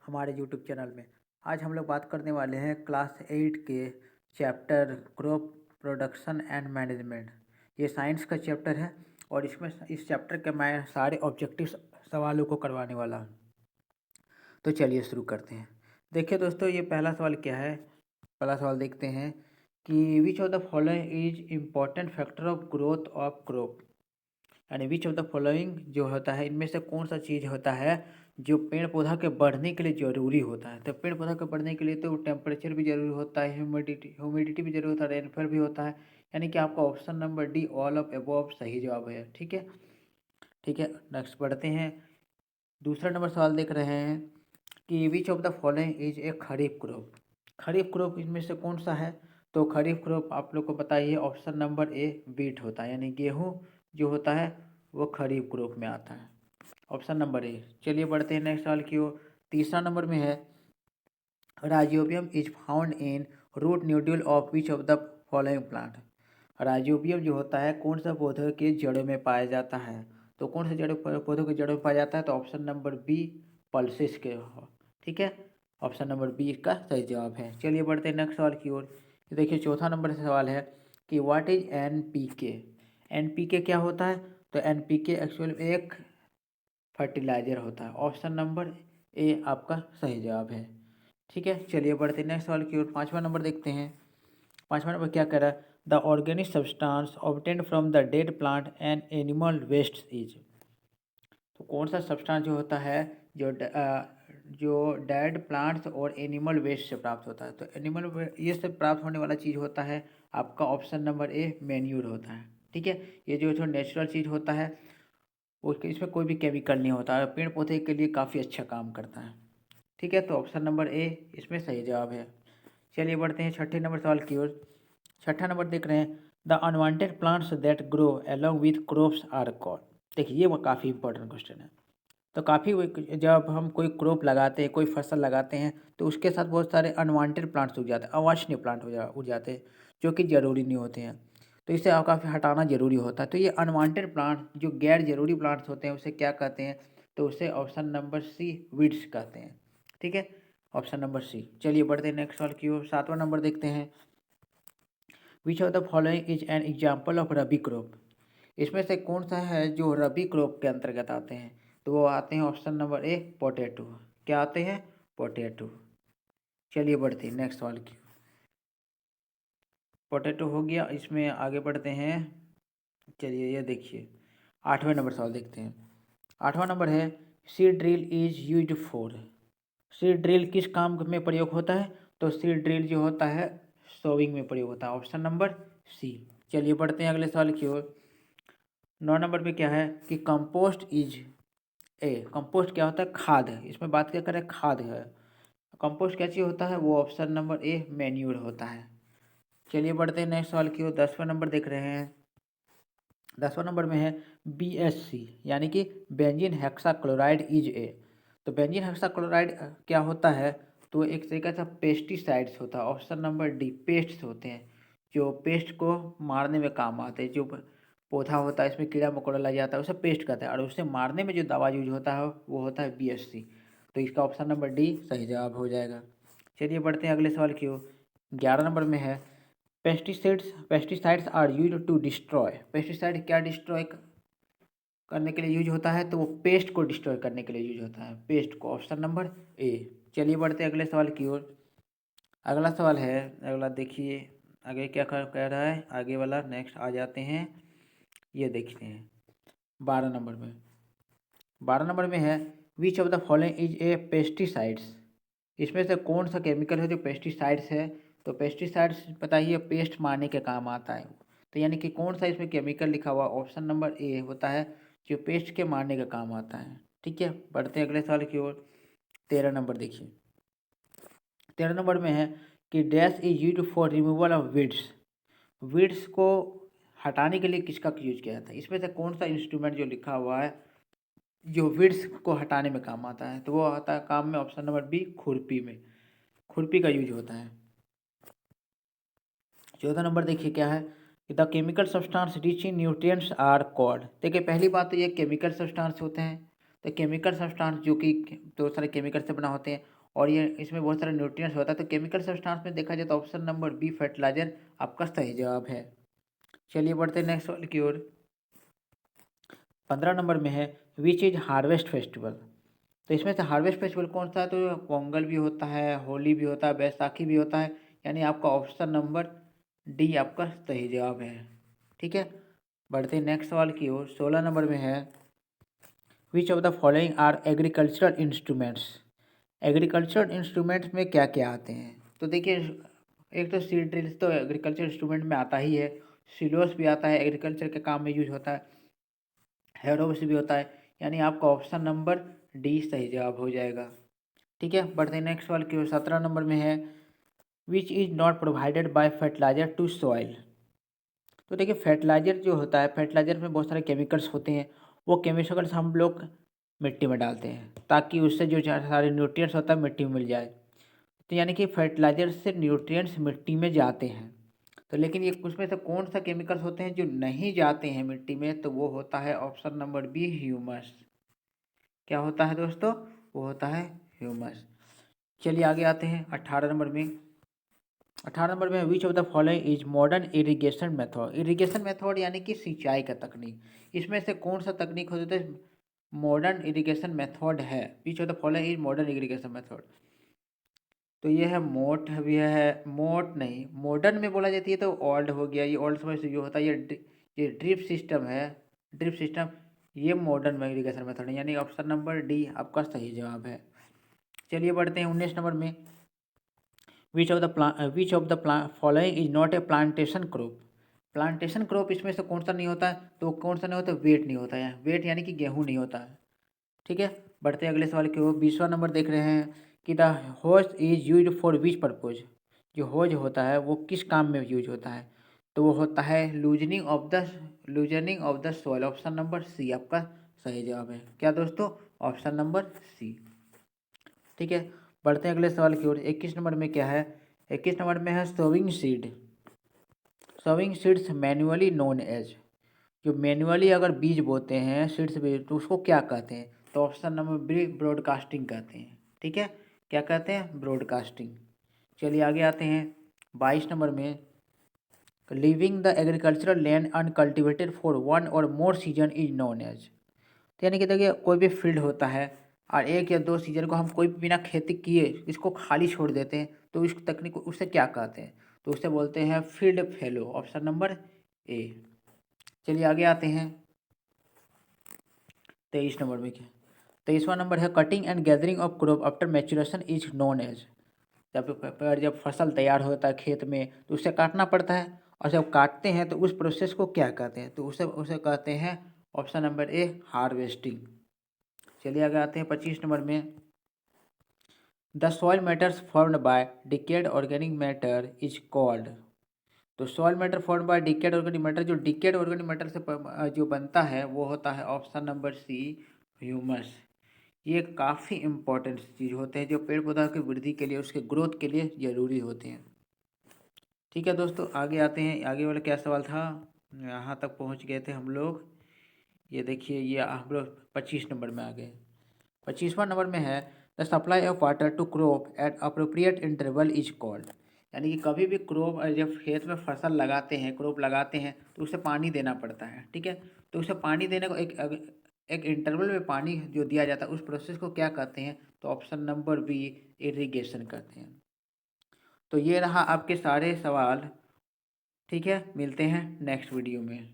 हमारे YouTube channel में। आज हम लोग बात करने वाले हैं क्लास 8 के chapter crop production and management. ये साइंस का चैप्टर है और इसमें इस चैप्टर के मैं सारे ऑब्जेक्टिव सवालों को करवाने वाला हूँ। तो चलिए शुरू करते हैं। देखिए दोस्तों, ये पहला सवाल क्या है। पहला सवाल देखते हैं कि विच of the following is important factor of growth of crop. यानी विच ऑफ द फॉलोइंग जो होता है, इनमें से कौन सा चीज़ होता है जो पेड़ पौधा के बढ़ने के लिए ज़रूरी होता है। तो पेड़ पौधा के बढ़ने के लिए तो टेम्परेचर भी ज़रूरी होता है, ह्यूमिडिटी भी जरूरी होता है, रेनफॉल भी होता है। यानी कि आपका option number D all of above सही जवाब है। ठीक है, ठीक है। नेक्स्ट बढ़ते हैं। दूसरा नंबर सवाल देख रहे हैं कि विच of the following is a kharif crop. Kharif crop इनमें से कौन सा है। तो खरीफ क्रॉप आप लोग को बताइए, ऑप्शन नंबर ए वीट होता है। यानी गेहूँ जो होता है वो खरीफ क्रॉप में आता है, ऑप्शन नंबर ए। चलिए बढ़ते हैं नेक्स्ट सवाल की ओर। तीसरा नंबर में है rhizobium is found in root nodule of which of the following plant. Rhizobium जो होता है कौन सा पौधे के जड़ों में पाया जाता है। तो कौन से पौधों के जड़ों में पाया जाता है। तो ऑप्शन नंबर बी पल्सिस के हो। ठीक है, ऑप्शन नंबर बी का सही जवाब है। चलिए बढ़ते हैं नेक्स्ट सवाल की ओर। देखिए चौथा नंबर से सवाल है कि व्हाट इज एनपीके। एनपीके क्या होता है। तो एनपीके एक्चुअल एक फर्टिलाइजर होता है। ऑप्शन नंबर ए आपका सही जवाब है। ठीक है, चलिए बढ़ते हैं नेक्स्ट सवाल की ओर। पाँचवा नंबर देखते हैं। पाँचवा नंबर क्या कह रहा है, the organic substance obtained from the dead plant and animal waste is. तो कौन सा सब्सटेंस जो होता है जो डेड प्लांट्स और एनिमल वेस्ट से प्राप्त होता है। तो ये से प्राप्त होने वाला चीज़ होता है आपका ऑप्शन नंबर ए मैन्यूर होता है। ठीक है, ये जो नेचुरल चीज़ होता है उसके इसमें कोई भी केमिकल नहीं होता है, पेड़ पौधे के लिए काफ़ी अच्छा काम करता है। ठीक है, तो ऑप्शन नंबर ए इसमें सही जवाब है। चलिए बढ़ते हैं छठे नंबर सवाल की ओर। छठा नंबर देख रहे हैं, the unwanted plants that grow along with crops are called. देखिए ये वो काफ़ी इंपॉर्टेंट क्वेश्चन है। तो काफ़ी जब हम कोई क्रॉप लगाते हैं, कोई फसल लगाते हैं, तो उसके साथ बहुत सारे अनवांटेड प्लांट्स उग जाते हैं, अवांछनीय प्लांट उग जाते हैं जो कि ज़रूरी नहीं होते हैं। तो इसे काफ़ी हटाना ज़रूरी होता है। तो ये अनवांटेड प्लांट जो गैर ज़रूरी प्लांट्स होते हैं उसे क्या कहते हैं। तो उसे ऑप्शन नंबर सी वीड्स कहते हैं। ठीक है, ऑप्शन नंबर सी। चलिए बढ़ते हैं नेक्स्ट सवाल की ओर। सातवां नंबर देखते हैं, विच of the following is an example of rabi crop. इसमें से कौन सा है जो रबी क्रॉप के अंतर्गत आते हैं। तो वो आते हैं ऑप्शन नंबर ए पोटैटो। क्या आते हैं, पोटैटो। चलिए बढ़ते हैं नेक्स्ट सवाल की। पोटैटो हो गया, इसमें आगे बढ़ते हैं। चलिए ये देखिए, आठवें नंबर सवाल देखते हैं। आठवां नंबर है, seed drill is use for. Seed drill किस काम में प्रयोग होता है। तो सीड ड्रिल जो होता है सोविंग में प्रयोग होता है, ऑप्शन नंबर सी। चलिए बढ़ते हैं अगले सवाल की ओर। 9 नंबर पे क्या है कि कंपोस्ट इज ए। कंपोस्ट क्या होता है, खाद है। इसमें बात क्या करें, खाद है। कंपोस्ट क्या चीज़ होता है, वो ऑप्शन नंबर ए मैन्यूर होता है। चलिए बढ़ते हैं नेक्स्ट सवाल की ओर। 10वां नंबर देख रहे हैं। 10वां नंबर में है BSC, यानी कि बेंजीन हेक्साक्लोराइड इज ए। तो बेंजीन हेक्साक्लोराइड क्या होता है। तो एक तरीका से पेस्टिसाइड्स होता है, ऑप्शन नंबर डी पेस्ट्स होते हैं जो पेस्ट को मारने में काम आते हैं। जो पौधा होता है इसमें कीड़ा मकोड़ा लग जाता है उसे पेस्ट कहते हैं, और उसे मारने में जो दवा यूज होता है वो होता है BSC। तो इसका ऑप्शन नंबर डी सही जवाब हो जाएगा। चलिए बढ़ते हैं अगले सवाल की ओर। 11 नंबर में है, pesticides are use to destroy. Pesticide क्या डिस्ट्रॉय करने के लिए यूज होता है। तो वो पेस्ट को डिस्ट्रॉय करने के लिए यूज होता है, पेस्ट को, ऑप्शन नंबर ए। चलिए बढ़ते हैं अगले सवाल की ओर। अगला सवाल है, अगला देखिए आगे क्या कह रहा है। आगे वाला नेक्स्ट आ जाते हैं, ये देखते हैं 12 नंबर में। 12 नंबर में है, which of the following is a pesticides. इसमें से कौन सा केमिकल है जो पेस्टिसाइड्स है। तो पेस्टिसाइड्स बताइए पेस्ट मारने के काम आता है। तो यानी कि कौन सा इसमें केमिकल लिखा हुआ, ऑप्शन नंबर ए होता है जो पेस्ट के मारने का काम आता है। ठीक है, बढ़ते हैं अगले सवाल की ओर। 13 नंबर देखिए। 13 नंबर में है कि dash is use for removal of weeds. Weeds को हटाने के लिए किसका यूज किया जाता है। इसमें से कौन सा इंस्ट्रूमेंट जो लिखा हुआ है जो वीड्स को हटाने में काम आता है। तो वो आता है काम में, ऑप्शन नंबर बी खुरपी में, खुरपी का यूज होता है। 14 नंबर देखिए क्या है, the chemical substance rich in nutrients are called. देखिए पहली बात तो ये केमिकल सब्सटेंस होते हैं। तो केमिकल सब्सटेंस जो कि बहुत सारे केमिकल से बना होते हैं और ये इसमें बहुत सारे न्यूट्रिएंट्स होता है। तो केमिकल सब्सटेंस में देखा जाए तो ऑप्शन नंबर बी फर्टिलाइजर आपका सही जवाब है। चलिए बढ़ते हैं नेक्स्ट सवाल की ओर। 15 नंबर में है विच इज हार्वेस्ट फेस्टिवल। तो इसमें से हार्वेस्ट फेस्टिवल कौन सा है? तो पोंगल भी होता है, होली भी होता है, बैसाखी भी होता है, यानी आपका ऑप्शन नंबर डी आपका सही जवाब है। ठीक है, बढ़ते हैं नेक्स्ट सवाल की ओर। 16 नंबर में है which of the following are agricultural instruments. Agricultural instruments में क्या क्या आते हैं? तो देखिए, एक तो सीड ड्रिल्स तो एग्रीकल्चर इंस्ट्रूमेंट में आता ही है, सिलोस भी आता है, एग्रीकल्चर के काम में यूज होता है, हेरोस भी होता है, यानी आपका ऑप्शन नंबर डी सही जवाब हो जाएगा। ठीक है, बढ़ते हैं नेक्स्ट सवाल की ओर। 17 नंबर में है which is not provided by fertiliser to soil. तो देखिए, फर्टिलाइजर जो होता है, फर्टिलाइजर में बहुत सारे केमिकल्स होते हैं, वो केमिकल्स हम लोग मिट्टी में डालते हैं ताकि उससे जो सारे न्यूट्रिएंट्स होता है मिट्टी में मिल जाए। तो यानी कि फर्टिलाइजर से न्यूट्रिएंट्स मिट्टी में जाते हैं। तो लेकिन ये उसमें से कौन सा केमिकल्स होते हैं जो नहीं जाते हैं मिट्टी में? तो वो होता है ऑप्शन नंबर बी ह्यूमस। क्या होता है दोस्तों? वो होता है ह्यूमस। चलिए आगे आते हैं 18 नंबर में। 18 नंबर में विच of the following is modern irrigation method. Irrigation method यानी कि सिंचाई का तकनीक, इसमें से कौन सा तकनीक होता है मॉडर्न इरिगेशन मेथड है? Which of the following is modern irrigation method. तो ये है मोट, भी है मोट नहीं, मॉडर्न में बोला जाती है तो ओल्ड हो गया, ये ओल्ड समय से जो होता है ये ड्रिप सिस्टम है, ड्रिप सिस्टम, ये मॉडर्न में इरिगेशन मेथड है, यानी ऑप्शन नंबर डी आपका सही जवाब है। चलिए बढ़ते हैं 19 नंबर में। विच of the following is not a plantation crop. Plantation crop इसमें से कौन सा नहीं होता है? तो कौन सा नहीं होता? वेट नहीं होता है, वेट यानी कि गेहूँ नहीं होता है। ठीक है, बढ़ते हैं अगले सवाल की ओर। 20वां नंबर देख रहे हैं कि the hose is use for which purpose. जो होज होता है वो किस काम में यूज होता है? तो वो होता है loosening of the soil. Option number C आपका सही जवाब है। क्या दोस्तों? Option number C. ठीक है, बढ़ते हैं अगले सवाल की ओर। 21 नंबर में क्या है? 21 नंबर में है sowing seed. Sowing seeds manually known as. जो मैन्युअली अगर बीज बोते हैं, सीड्स बीज, तो उसको क्या कहते हैं? तो ऑप्शन नंबर बी ब्रॉडकास्टिंग कहते हैं। ठीक है, क्या कहते हैं? ब्रॉडकास्टिंग। चलिए आगे आते हैं 22 नंबर में। Living the agricultural land uncultivated for one और more season is known as. तो यानी कि देखिए, कोई भी फील्ड होता है और 1 या 2 सीजन को हम कोई भी बिना खेती किए इसको खाली छोड़ देते हैं, तो इस तकनीक को उससे क्या कहते हैं? तो उससे बोलते हैं field fellow. Option number A. चलिए आगे आते हैं 23 नंबर में। क्या 23वां नंबर है cutting and gathering of crop after maturation is known as. जब फसल तैयार होता है खेत में तो उसे काटना पड़ता है, और जब काटते हैं तो उस प्रोसेस को क्या कहते हैं? तो उसे उसे कहते हैं ऑप्शन नंबर ए हार्वेस्टिंग। चलिए आगे आते हैं 25 नंबर में। The soil matters formed by decayed organic matter is called. तो soil matter formed by decayed organic matter, जो डिकेड ऑर्गेनिक मैटर से जो बनता है वो होता है ऑप्शन नंबर सी ह्यूमस। ये काफ़ी इम्पोर्टेंट चीज़ होते हैं जो पेड़ पौधा की वृद्धि के लिए, उसके ग्रोथ के लिए ज़रूरी होते हैं। ठीक है दोस्तों, आगे आते हैं। आगे वाला क्या सवाल था? यहाँ तक पहुँच गए थे हम लोग। ये देखिए, ये हम लोग 25 नंबर में आ गए। 25वां नंबर में है the supply of water to crop at appropriate interval is called. यानी कि कभी भी क्रॉप, जब खेत में फसल लगाते हैं, क्रॉप लगाते हैं, तो उसे पानी देना पड़ता है। ठीक है, तो उसे पानी देने को एक इंटरवल में पानी जो दिया जाता है उस प्रोसेस को क्या कहते हैं? तो ऑप्शन नंबर बी इरिगेशन कहते हैं। तो ये रहा आपके सारे सवाल। ठीक है, मिलते हैं नेक्स्ट वीडियो में।